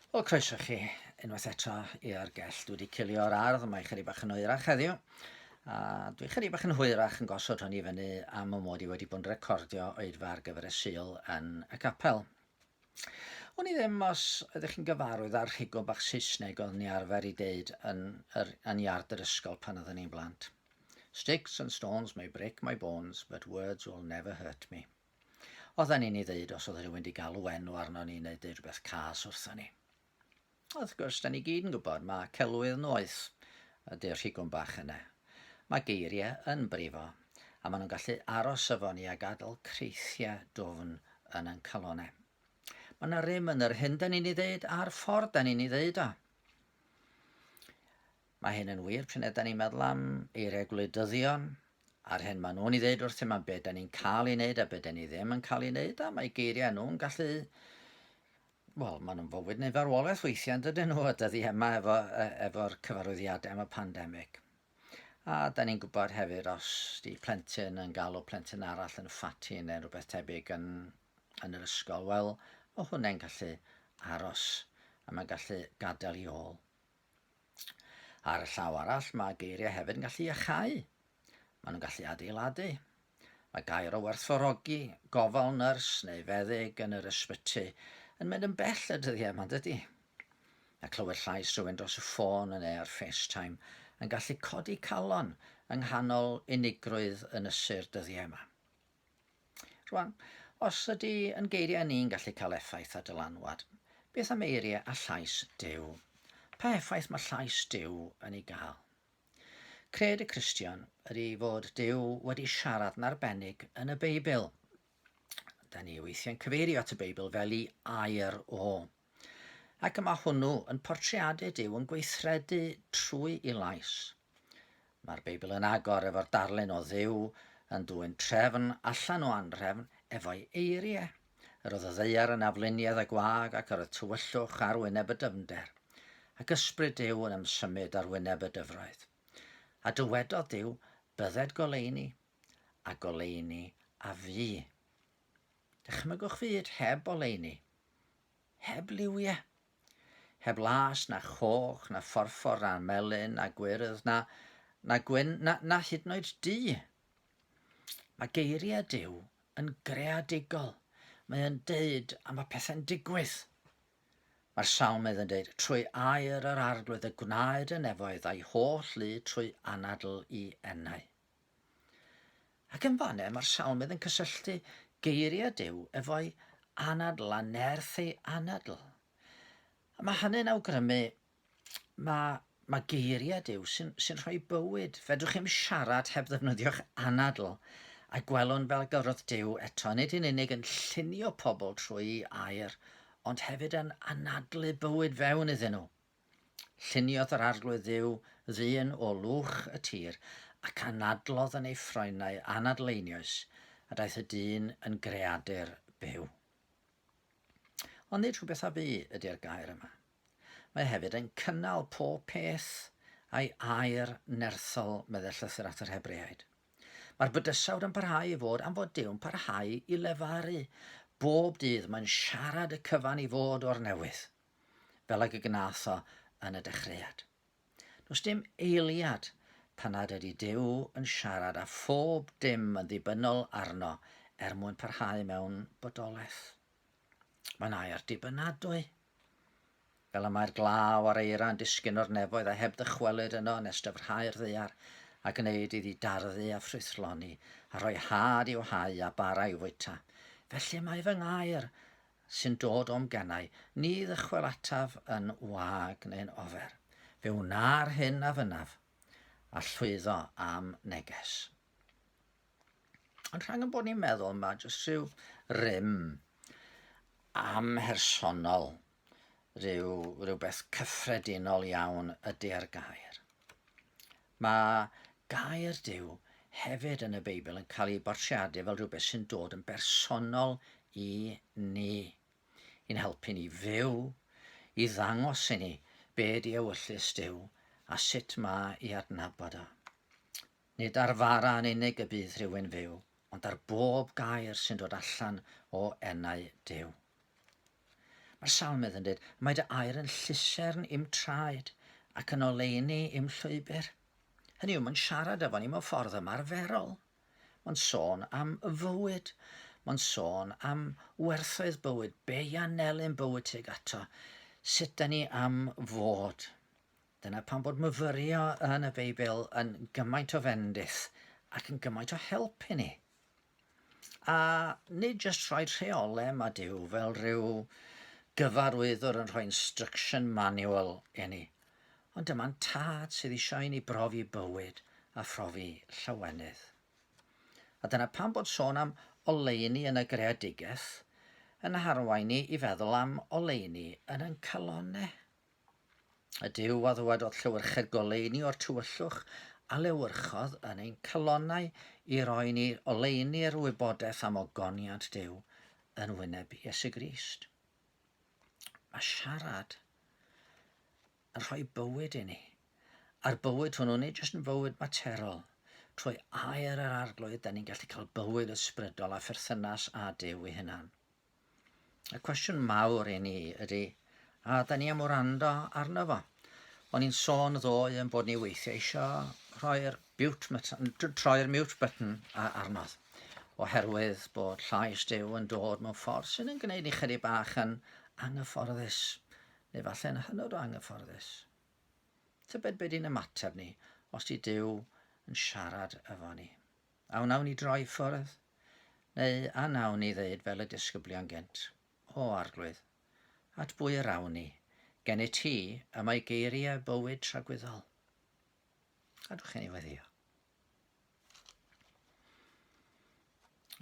Wel, croeso chi unwaith eto i'r Gell. Dwi wedi cilio'r ardd, mae chydig bach yn hwyrach heddiw. A dwi chydig bach yn hwyrach yn gosod hwn i fyny am y mod i wedi bod yn recordio oedfa ar gyfer y Sul yn y Capel. O'n i ddim os ydych chi'n gyfarwydd ar rhigol bach Saesneg oedd ni arfer i deud yn iard yr ysgol pan oedden ni'n blant. Sticks and stones may break my bones, but words will never hurt me. Oedden ni'n ei ddeud os oedd rhywun wedi galw enw arno ni neu deud rhywbeth cas wrthon ni. Wrth gwrs, da ni gyd yn gwybod mae celwydd noeth ydy'r rhigwm bach yna. Mae geiriau yn brifo, a maen nhw'n gallu aros efo ni a gadael creithiau dwfn yn ein calonau. Mae yna rym yn yr hyn da ni'n ei ddeud a'r ffordd da ni'n ei ddeud o. Mae hyn yn wir pryd da ni'n meddwl am eiriau gwleidyddion, a'r hyn maen nhw'n ei ddeud wrth am beth da ni'n cael ei wneud a beth da ni ddim yn cael ei wneud, a mae geiriau nhw'n gallu... Wel, maen nhw'n fywyd neu farwolaeth weithiau yn dydyn nhw y dyddi yma efo'r cyfarwyddiadau am y pandemig. A da ni'n gwybod hefyd os di plentyn yn galw plentyn arall yn ffati neu rhywbeth tebyg yn yr ysgol, wel, o hwnna'n gallu aros a mae'n gallu gadael i ôl. Ar y llaw arall, mae geiriau hefyd yn gallu iachau. Maen nhw'n gallu adeiladu. Mae gair o werthfawrogi, gofal nyrs neu feddyg yn yr ysbyty yn mynd yn bell y dyddiau yma, dydy. A clywed llais rhywun dros y ffôn neu ar FaceTime yn gallu codi calon yng nghanol unigrwydd yn ysyr dyddiau yma. Rwan, os ydy yn geiriau ni'n gallu cael effaith a dylanwad, beth am eiriau a llais Duw? Pa effaith mae llais Duw yn ei gael? Cred y Cristion ydy fod Duw wedi siarad yn arbennig yn y Beibl. Da ni weithiau'n cyfeirio at y Beibl fel i air o. Ac yma hwnnw yn portreadu Duw yn gweithredu trwy ei lais. Mae'r Beibl yn agor efo'r darlun o Dduw yn dwyn trefn allan o anrefn efo'i eiriau. Yr oedd y ddeiar yn afluniedd y gwag ac yr y tywyllwch ar wyneb y dyfnder. Ac ysbryd Duw yn ymsymud ar wyneb y dyfroedd. A dywedodd Duw bydded goleuni a goleuni a fi. Dychmygwch fyd heb oleuni, heb liwiau, heb las na choch, na phorffor, na melyn, na gwyrdd, na gwyn, na hyd yn oed du. Mae geiriau Duw yn greadigol. Mae yn deud am y pethau'n digwydd. Mae'r salmydd yn deud, trwy air yr arglwydd y gwnaed y nefoedd a'i holl lu trwy anadl i ennau. Ac yn fanau mae'r salmydd yn cysylltu geiriau Duw efo'i anadl a nerth ei anadl. A mae hynny'n awgrymu mae geiriau Duw sy'n rhoi bywyd. Fedrwch chi'm siarad heb ddefnyddio'ch anadl a gwelwn fel gyrodd Duw eto, nid yn unig yn llunio pobl trwy air, ond hefyd yn anadlu bywyd fewn iddyn nhw. Lluniodd yr arglwydd Dduw ddyn o lwch y tir ac anadlodd yn ei ffroenau anadleinius a daeth y dyn yn greadur byw. Ond nid rhywbeth a fi ydy'r gair yma. Mae hefyd yn cynnal pob peth a'i air nerthol, medde llythyr at yr Hebreaid. Mae'r bydysawd yn parhau i fod am fod Duw'n parhau i lefaru. Bob dydd mae'n siarad y cyfan i fod o'r newydd, fel ag y gnath o yn y dechreuad. Does dim eiliad pan nad ydy Duw yn siarad a phob dim yn ddibynnol arno mwyn parhau mewn bodolaeth. Mae'n air dibynadwy. Fel y mae'r glaw ar eira'n disgyn o'r nefoedd a heb ddychwelyd yno nes dyfrhau'r ddaear a gwneud iddi darddu a ffrwythloni a rhoi had i'w hau a bara i'w fwyta. Felly mae fy ngair sy'n dod o'm gennau ni ddychwel ataf yn wag neu'n ofer. Fe wna'r hyn a fynaf a llwyddo am neges. Ond rhag yn bod ni'n meddwl mae jyst rhyw rym amhersonol, rhywbeth cyffredinol iawn ydy'r gair. Mae gair Duw hefyd yn y Beibl yn cael ei bortreadu fel rhywbeth sy'n dod yn bersonol i ni. I'n helpu ni fyw, i ddangos i ni be di ewyllus Duw a sut mae i adnabod o. Nid ar fara yn unig y bydd rhywun fyw, ond ar bob gair sy'n dod allan o ennau Duw. Mae'r salmydd yn dweud, mae dy air yn llusern i'm traed ac yn oleuni i'm llwybr. Hynny yw, mae'n siarad efo ni mewn ffordd ymarferol. Mae'n sôn am y fywyd. Mae'n sôn am werthoedd bywyd, be i anelyn bywyd tuag ato. Sut da ni am fod. Dyna pan bod myfyrio yn y Beibl yn gymaint o fendith ac yn gymaint o help i ni. A nid jyst rhoi rheolau yma Duw fel rhyw gyfarwyddwr yn rhoi instruction manual i ni. Ond dyma'n tad sydd eisiau i ni brofi bywyd a phrofi llawenydd. A dyna pan bod sôn am oleuni yn y greadigaeth yn harwain ni i feddwl am oleuni yn ein calonnau. Y Duw a ddywedodd Llywyrched goleuni o'r tywyllwch a lewyrchodd yn ein calonnau i roi ni oleuni'r wybodaeth am ogoniant Duw yn wyneb Iesu Grist. Mae siarad yn rhoi bywyd i ni. A'r bywyd hwnnw nid jyst yn bywyd materol. Trwy air yr arglwydd, da ni'n gallu cael bywyd ysbrydol a pherthynas a Duw ei hunan. Y cwestiwn mawr i ni ydy, a da ni am wrando arno fo. O'n i'n sôn ddoe yn bod ni weithiau eisiau troi'r mute button arnodd. Oherwydd bod llais Duw yn dod mewn ffordd sy'n yn gwneud ni chydig bach yn anghyfforddus, neu falle'n hynod o anghyfforddus. Tybed be di'n ymateb ni os di Duw yn siarad efo ni. A wnawn ni droi ffwrdd, neu a wnawn ni ddeud fel y disgyblion gynt, o arglwydd, at bwy yr awn ni, gen i ti y mae geiriau bywyd tragwyddol. Gadwch chi ni weddio.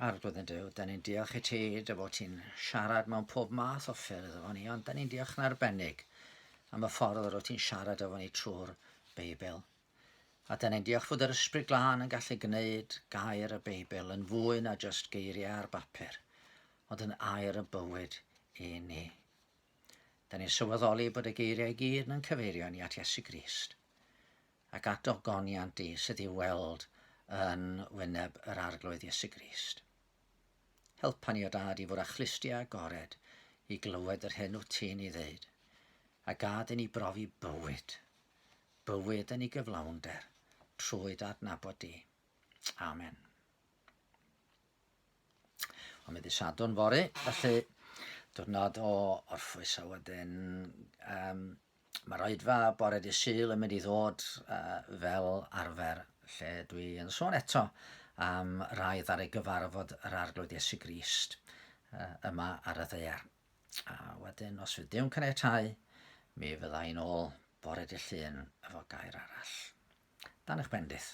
Arglwydd yn Duw, da ni'n diolch i ti dy fod ti'n siarad mewn pob math o ffyrdd efo ni, ond da ni'n diolch yn arbennig am y ffordd o ti'n siarad efo ni trwy'r Beibl. A da ni'n diolch fod yr ysbryd glân yn gallu gwneud gair y Beibl yn fwy na jyst geiriau ar bapur, ond yn air y bywyd i ni. Da ni'n sylweddoli bod y geiriau i gyd yn cyfeirio ni at Iesu Grist ac at ogoniant di sydd i weld yn wyneb yr arglwydd Iesu Grist. Helpa ni o dad i fod â chlustia agored i glywed yr hyn wyt ti'n ei ddeud, a gad i ni brofi bywyd yn ei gyflawnder, trwy adnabod di. Amen. Ond mae Sadwrn fory, felly diwrnod o orffwys a wedyn mae'r oedfa bore dydd Sul yn mynd i ddod fel arfer, lle dwi yn sôn eto am raidd ar ei gyfarfod yr arglwydd Iesu Grist yma ar y ddaear. A wedyn, os fydd Duw'n caniatáu, mi fydda i'n ôl bore dydd Llun efo gair arall. Dan eich bendith.